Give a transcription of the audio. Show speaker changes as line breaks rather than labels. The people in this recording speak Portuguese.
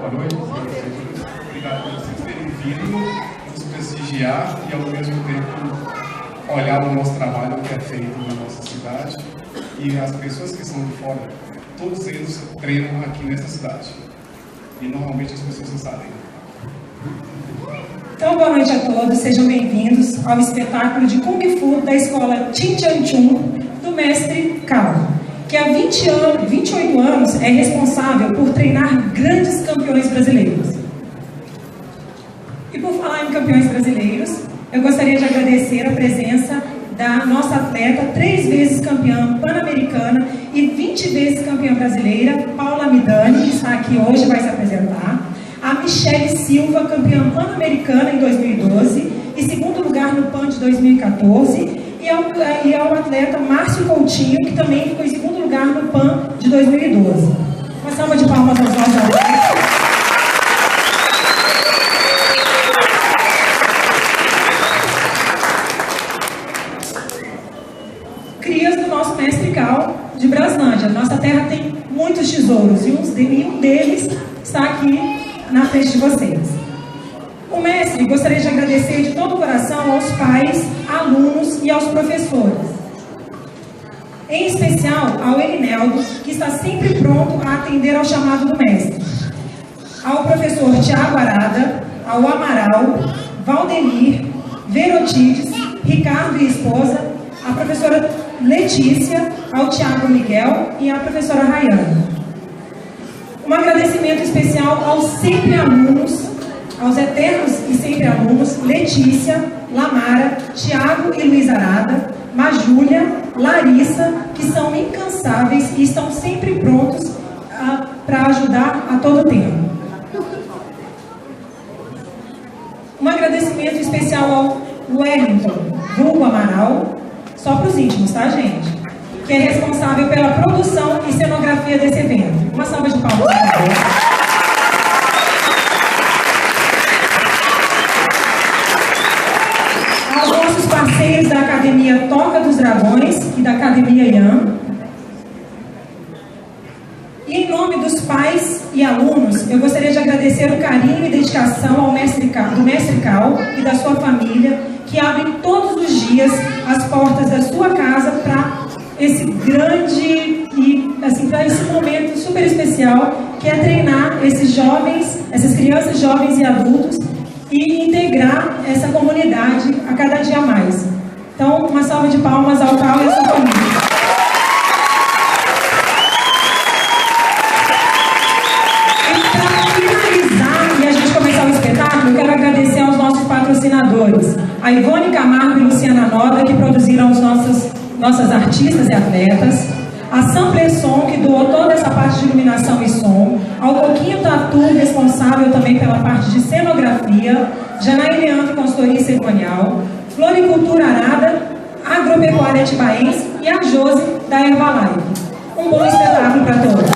Boa noite. Obrigado por vocês terem vindo, nos prestigiar e, ao mesmo tempo, olhar o nosso trabalho que é feito na nossa cidade. E as pessoas que são de fora, todos eles treinam aqui nessa cidade. E, normalmente, as pessoas não sabem.
Então, boa noite a todos. Sejam bem-vindos ao espetáculo de Kung Fu da escola Chin Chan Chun, do mestre Cao, que há 28 anos é responsável por treinar grandes campeões brasileiros. E por falar em campeões brasileiros, eu gostaria de agradecer a presença da nossa atleta, 3 vezes campeã pan-americana e 20 vezes campeã brasileira, Paula Midani, que está aqui hoje, vai se apresentar. A Michele Silva, campeã pan-americana em 2012 e segundo lugar no PAN de 2014. E ao atleta Márcio Coutinho, que também ficou em segundo lugar no PAN de 2012. Uma salva de palmas aos nossos atletas. Crias do nosso mestre Cao de Braslândia. Nossa terra tem muitos tesouros e um deles está aqui na frente de vocês. O mestre gostaria de agradecer de todo o coração aos pais, alunos e aos professores. Em especial ao Elineldo, que está sempre pronto a atender ao chamado do mestre. Ao professor Tiago Arada, ao Amaral, Valdemir, Verotides, Ricardo e esposa, a professora Letícia, ao Tiago Miguel e à professora Rayana. Um agradecimento especial aos sempre alunos, aos eternos e sempre alunos, Letícia, Lamara, Tiago e Luiz Arada, Majúlia, Larissa, que são incansáveis e estão sempre prontos para ajudar a todo tempo. Um agradecimento especial ao Wellington, vulgo Amaral, só para os íntimos, tá, gente? Que é responsável pela produção e cenografia desse evento. Uma salva de palmas, por favor. Parceiros da Academia Toca dos Dragões e da Academia Ian. E em nome dos pais e alunos, eu gostaria de agradecer o carinho e dedicação do mestre Cao e da sua família, que abrem todos os dias as portas da sua casa para esse grande e assim, para esse momento super especial, que é treinar esses jovens, essas crianças, jovens e adultos, e integrar essa comunidade a cada dia mais. Então, uma salva de palmas ao Cao e à sua família. E para finalizar e a gente começar o espetáculo, eu quero agradecer aos nossos patrocinadores, a Ivone Camargo e Luciana Noda, que produziram os nossas artistas e atletas, a Sampler Som, que doou toda essa parte de iluminação e som, ao Coquinho Tatu, responsável também pela parte de cenografia, Janaína Leandro, consultoria cerimonial, Floricultura Arada, Agropecuária Atibaense e a Josi, da Herbalife. Um bom espetáculo para todos.